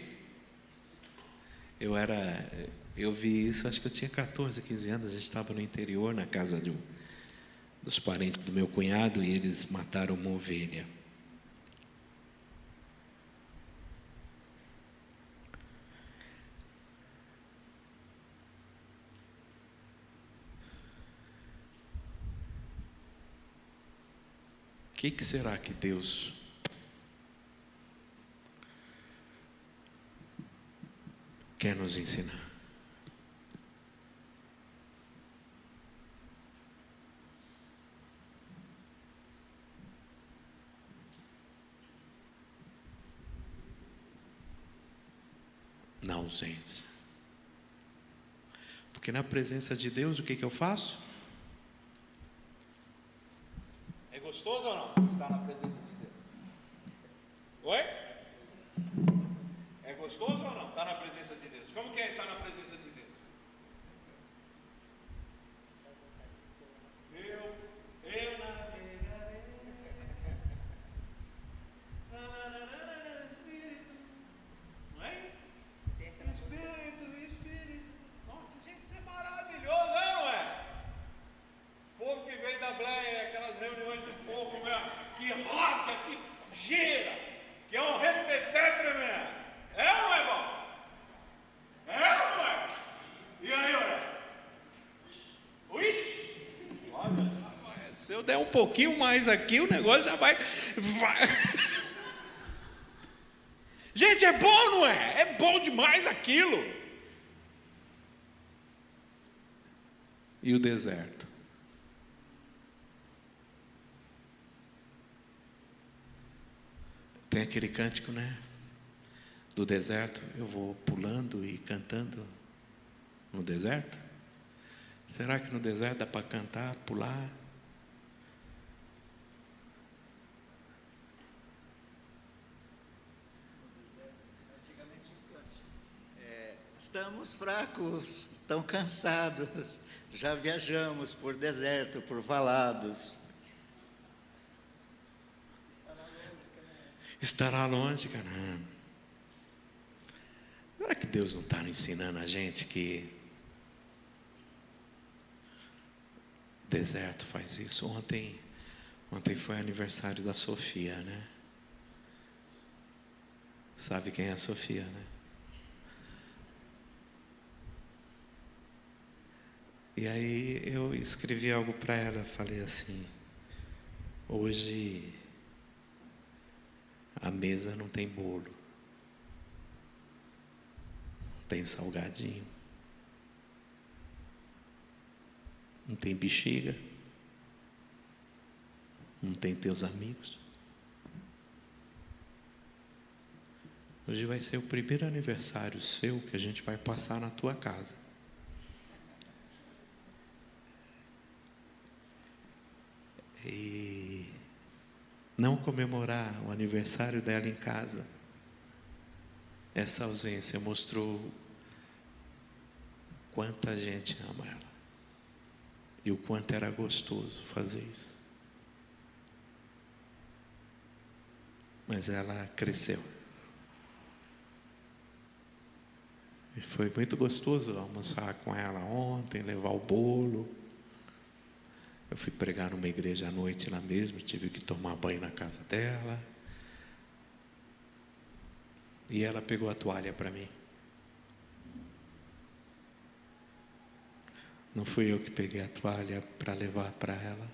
Eu vi isso, acho que eu tinha 14, 15 anos, a gente estava no interior, na casa dos parentes do meu cunhado, e eles mataram uma ovelha. O que será que Deus quer nos ensinar? Na ausência. Porque na presença de Deus, o que eu faço? É gostoso ou não estar na presença de Deus? Oi? É gostoso ou não estar na presença de Deus? Como que é estar na presença de Deus? Eu navegarei. Espírito. Não é? Espírito. Nossa, gente, isso é maravilhoso, não é? O povo que vem da Bleia, aquelas reuniões do fogo, que roda, que gira, que é um reteté tremendo. É ou não é bom? É ou não é? E aí, olha? Ixi! Olha, se eu der um pouquinho mais aqui, o negócio já vai. Gente, é bom ou não é? É bom demais aquilo. E o deserto? Tem aquele cântico, né? Do deserto, eu vou pulando e cantando no deserto? Será que no deserto dá para cantar, pular? Estamos fracos, tão cansados, já viajamos por deserto, por valados. Estará longe, Canaã. Será que Deus não está ensinando a gente que deserto faz isso? Ontem foi aniversário da Sofia, né? Sabe quem é a Sofia, né? E aí eu escrevi algo para ela, falei assim: hoje a mesa não tem bolo, não tem salgadinho, não tem bexiga, não tem teus amigos. Hoje vai ser o primeiro aniversário seu que a gente vai passar na tua casa. E não comemorar o aniversário dela em casa, essa ausência mostrou quanta gente ama ela e o quanto era gostoso fazer isso. Mas ela cresceu e foi muito gostoso almoçar com ela ontem, levar o bolo. Eu fui pregar numa igreja à noite lá mesmo, tive que tomar banho na casa dela. E ela pegou a toalha para mim. Não fui eu que peguei a toalha para levar para ela.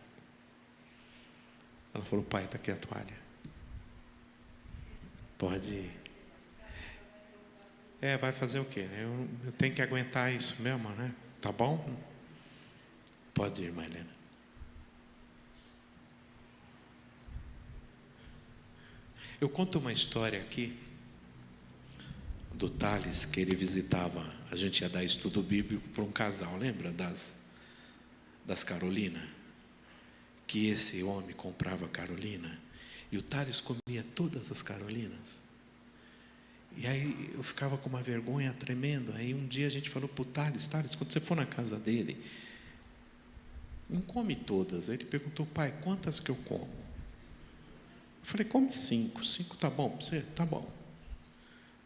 Ela falou: pai, está aqui a toalha. Pode ir. Vai fazer o quê? Eu tenho que aguentar isso mesmo, né? Tá bom? Pode ir, Marlena. Eu conto uma história aqui do Thales, que ele visitava, a gente ia dar estudo bíblico para um casal, lembra das Carolina? Que esse homem comprava Carolina, e o Thales comia todas as Carolinas. E aí eu ficava com uma vergonha tremenda. Aí um dia a gente falou para o Thales, quando você for na casa dele, não come todas. Aí ele perguntou: pai, quantas que eu como? Eu falei: come 5 tá bom para você? Tá bom.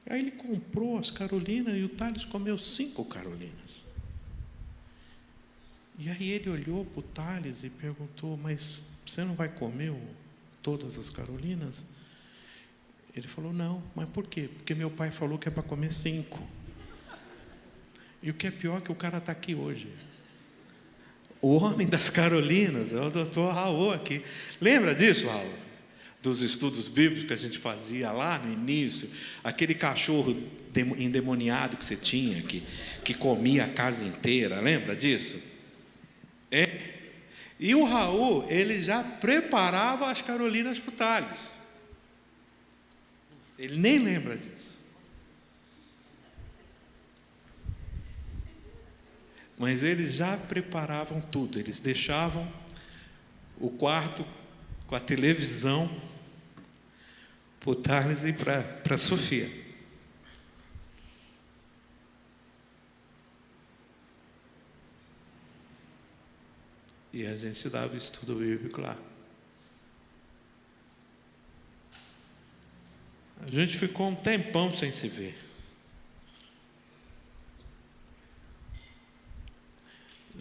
Aí ele comprou as carolinas e o Thales comeu 5 carolinas. E aí ele olhou para o Thales e perguntou: mas você não vai comer todas as carolinas? Ele falou: não. Mas por quê? Porque meu pai falou que é para comer 5. E o que é pior é que o cara está aqui hoje. O homem das carolinas é o doutor Raul aqui. Lembra disso, Raul? Dos estudos bíblicos que a gente fazia lá no início, aquele cachorro endemoniado que você tinha, que comia a casa inteira, lembra disso? E o Raul, ele já preparava as carolinas para o Thales. Ele nem lembra disso. Mas eles já preparavam tudo, eles deixavam o quarto com a televisão para o Thales e para a Sofia. E a gente dava estudo bíblico lá. A gente ficou um tempão sem se ver.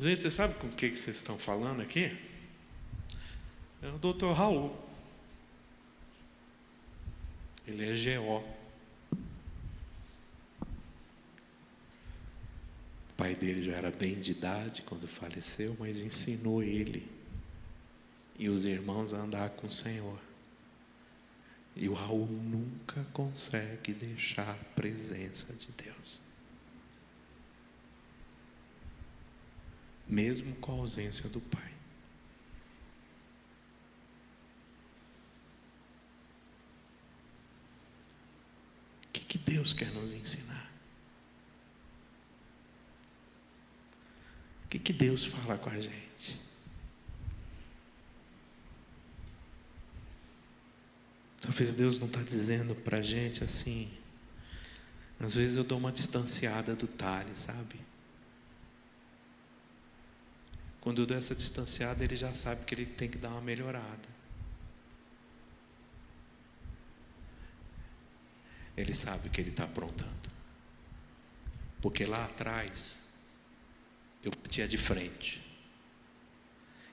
Gente, você sabe com o que vocês estão falando aqui? É o Dr. Raul. Ele é GO. O pai dele já era bem de idade quando faleceu, mas ensinou ele e os irmãos a andar com o Senhor. E o Raul nunca consegue deixar a presença de Deus, mesmo com a ausência do pai. O que Deus quer nos ensinar? O que Deus fala com a gente? Talvez Deus não está dizendo para a gente assim. Às vezes eu dou uma distanciada do Thales, sabe? Quando eu dou essa distanciada, ele já sabe que ele tem que dar uma melhorada. Ele sabe que ele está aprontando. Porque lá atrás, eu batia de frente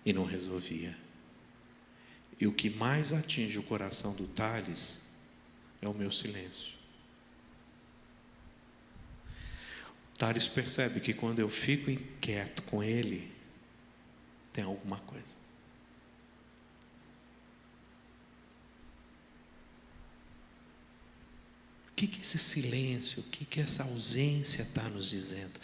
e não resolvia. E o que mais atinge o coração do Thales é o meu silêncio. O Thales percebe que quando eu fico inquieto com ele, tem alguma coisa. O que esse silêncio, o que essa ausência está nos dizendo?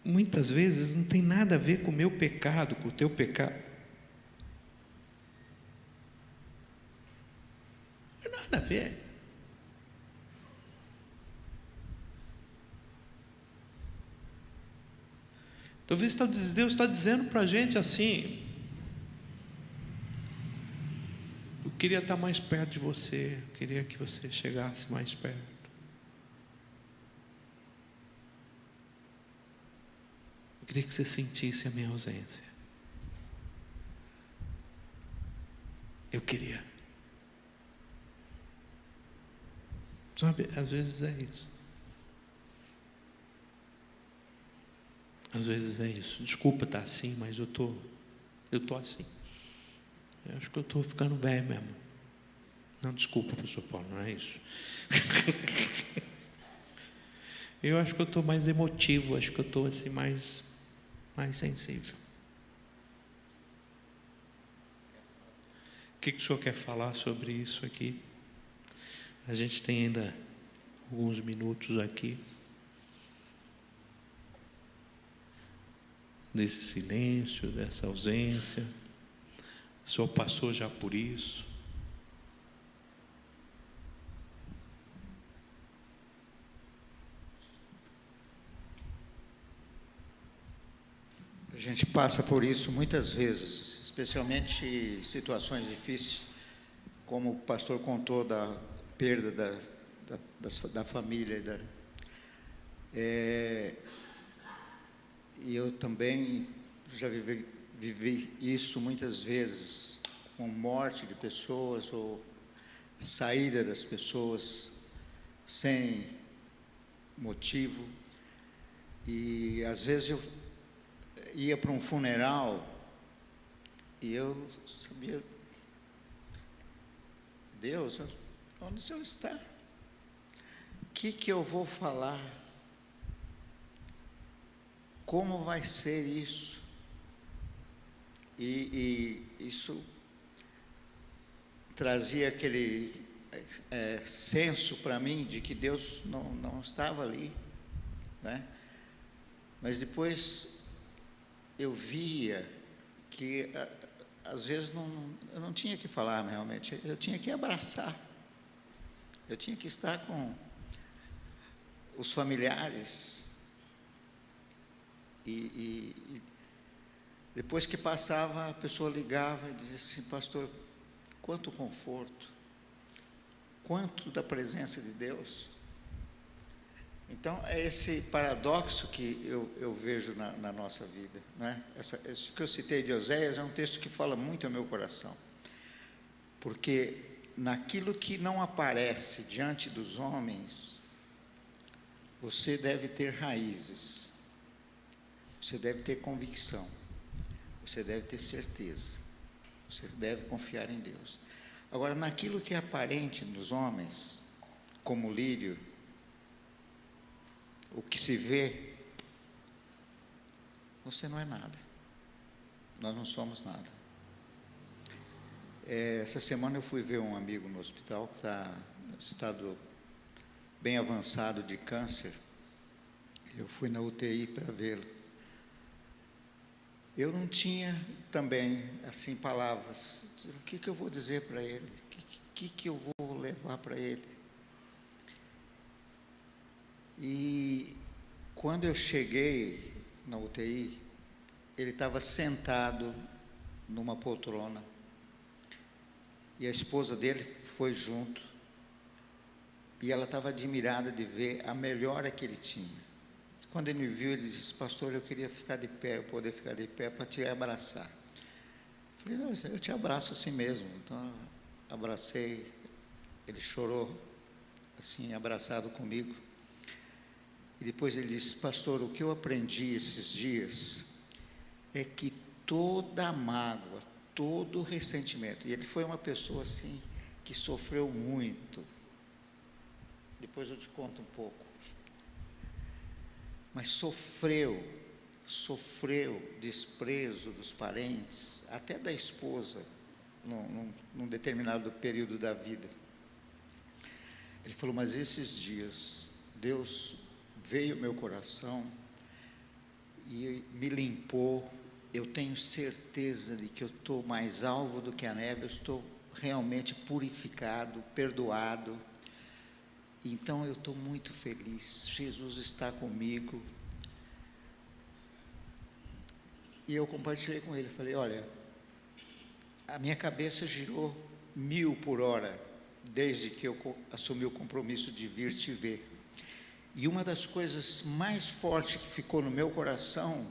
Muitas vezes não tem nada a ver com o meu pecado, com o teu pecado. Não tem nada a ver. Talvez Deus está dizendo para a gente assim: eu queria estar mais perto de você, eu queria que você chegasse mais perto. Eu queria que você sentisse a minha ausência. Eu queria. Sabe, às vezes é isso. Às vezes é isso. Desculpa estar assim, mas eu tô assim. Eu acho que eu estou ficando velho mesmo. Não, desculpa, pastor Paulo, não é isso. Eu acho que eu estou mais emotivo, acho que eu estou assim mais sensível. O que o senhor quer falar sobre isso aqui? A gente tem ainda alguns minutos aqui. Desse silêncio, dessa ausência. O senhor passou já por isso. A gente passa por isso muitas vezes, especialmente em situações difíceis, como o pastor contou da perda da família. E eu também já vivi isso muitas vezes, com morte de pessoas ou saída das pessoas. sem motivo. E às vezes eu ia para um funeral e eu sabia, Deus, onde o Senhor está? O que eu vou falar? Como vai ser isso? E isso trazia aquele senso para mim de que Deus não estava ali, né? Mas depois eu via que às vezes eu não tinha que falar realmente, eu tinha que abraçar, eu tinha que estar com os familiares. E depois que passava, a pessoa ligava e dizia assim: pastor, quanto conforto, quanto da presença de Deus. Então, é esse paradoxo que eu vejo na nossa vida, não é? Isso que eu citei de Oséias é um texto que fala muito ao meu coração, porque naquilo que não aparece diante dos homens, você deve ter raízes, você deve ter convicção, você deve ter certeza, você deve confiar em Deus. Agora, naquilo que é aparente nos homens, como o lírio, o que se vê, você não é nada, nós não somos nada. Essa semana eu fui ver um amigo no hospital que está em estado bem avançado de câncer. Eu fui na UTI para vê-lo. Eu não tinha também, assim, palavras. O que eu vou dizer para ele? O que eu vou levar para ele? E quando eu cheguei na UTI, ele estava sentado numa poltrona. E a esposa dele foi junto. E ela estava admirada de ver a melhora que ele tinha. Quando ele me viu, ele disse: pastor, eu queria ficar de pé, eu poder ficar de pé para te abraçar. Eu falei: não, eu te abraço assim mesmo. Então, abracei, ele chorou, assim, abraçado comigo. E depois ele disse: pastor, o que eu aprendi esses dias é que toda mágoa, todo ressentimento, e ele foi uma pessoa assim, que sofreu muito, depois eu te conto um pouco, mas sofreu desprezo dos parentes, até da esposa, num determinado período da vida. Ele falou: mas esses dias, Deus veio ao meu coração e me limpou. Eu tenho certeza de que eu estou mais alvo do que a neve, eu estou realmente purificado, perdoado. Então eu estou muito feliz, Jesus está comigo. E eu compartilhei com ele, falei: olha, a minha cabeça girou 1000 por hora, desde que eu assumi o compromisso de vir te ver. E uma das coisas mais fortes que ficou no meu coração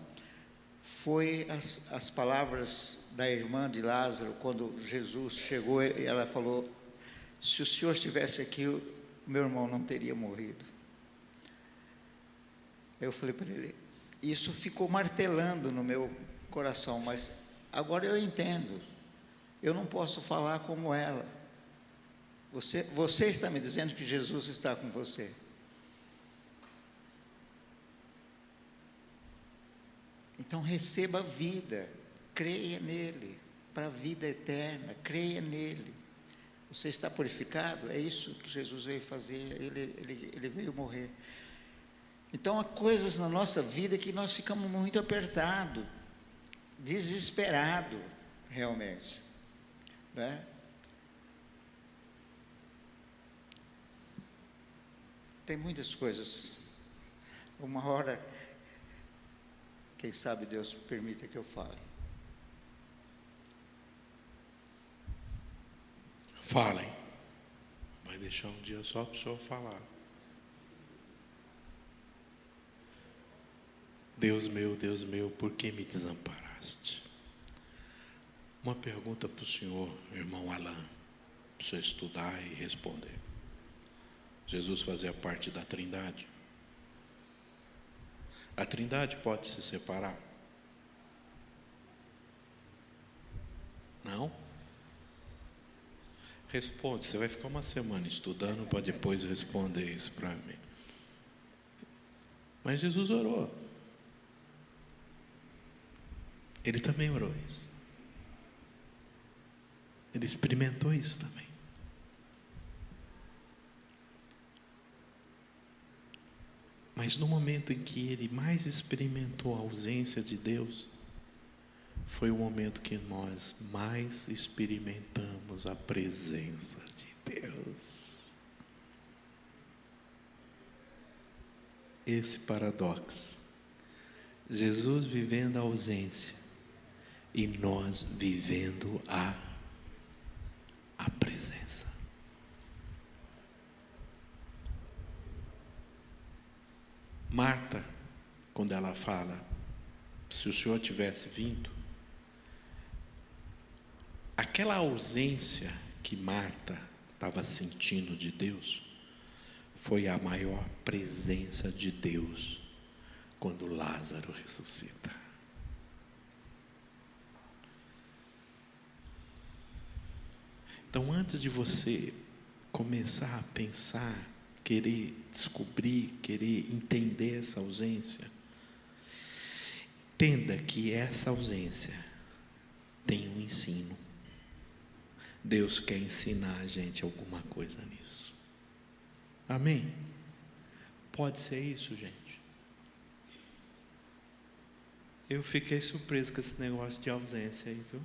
foi as palavras da irmã de Lázaro, quando Jesus chegou e ela falou: se o Senhor estivesse aqui, o meu irmão não teria morrido. Eu falei para ele, isso ficou martelando no meu coração, mas agora eu entendo, eu não posso falar como ela. Você está me dizendo que Jesus está com você. Então receba a vida, creia nele, para a vida eterna, creia nele. Você está purificado? É isso que Jesus veio fazer, ele veio morrer. Então há coisas na nossa vida que nós ficamos muito apertados, desesperados, realmente, né? Tem muitas coisas. Uma hora, quem sabe Deus permita que eu fale. Falem. Vai deixar um dia só para o senhor falar. Deus meu, por que me desamparaste? Uma pergunta para o senhor, irmão Alain, para o senhor estudar e responder. Jesus fazia parte da Trindade. A Trindade pode se separar? Não? Responde, você vai ficar uma semana estudando para depois responder isso para mim. Mas Jesus orou. Ele também orou isso. Ele experimentou isso também. Mas no momento em que ele mais experimentou a ausência de Deus, foi o momento que nós mais experimentamos a presença de Deus. Esse paradoxo. Jesus vivendo a ausência e nós vivendo a presença. Marta, quando ela fala, se o Senhor tivesse vindo, aquela ausência que Marta estava sentindo de Deus, foi a maior presença de Deus quando Lázaro ressuscita. Então, antes de você começar a pensar, querer descobrir, querer entender essa ausência, entenda que essa ausência tem um ensino. Deus quer ensinar a gente alguma coisa nisso. Amém? Pode ser isso, gente. Eu fiquei surpreso com esse negócio de ausência aí, viu?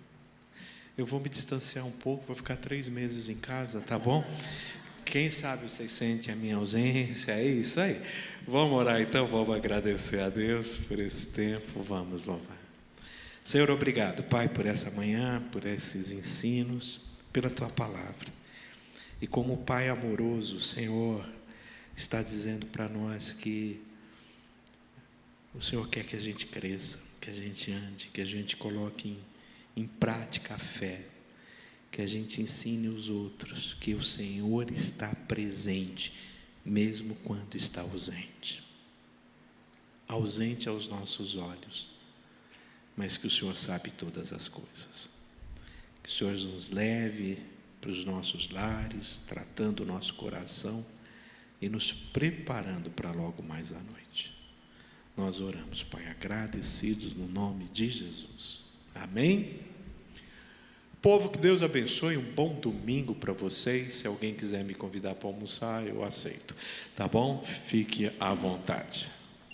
Eu vou me distanciar um pouco, vou ficar 3 meses em casa, tá bom? Quem sabe vocês sentem a minha ausência, é isso aí. Vamos orar então, vamos agradecer a Deus por esse tempo, vamos louvar. Senhor, obrigado, Pai, por essa manhã, por esses ensinos, pela Tua palavra. E como Pai amoroso, o Senhor está dizendo para nós que o Senhor quer que a gente cresça, que a gente ande, que a gente coloque em prática a fé, que a gente ensine os outros que o Senhor está presente, mesmo quando está ausente. Ausente aos nossos olhos, mas que o Senhor sabe todas as coisas. Que o Senhor nos leve para os nossos lares, tratando o nosso coração e nos preparando para logo mais à noite. Nós oramos, Pai, agradecidos no nome de Jesus. Amém? Povo, que Deus abençoe, um bom domingo para vocês. Se alguém quiser me convidar para almoçar, eu aceito. Tá bom? Fique à vontade.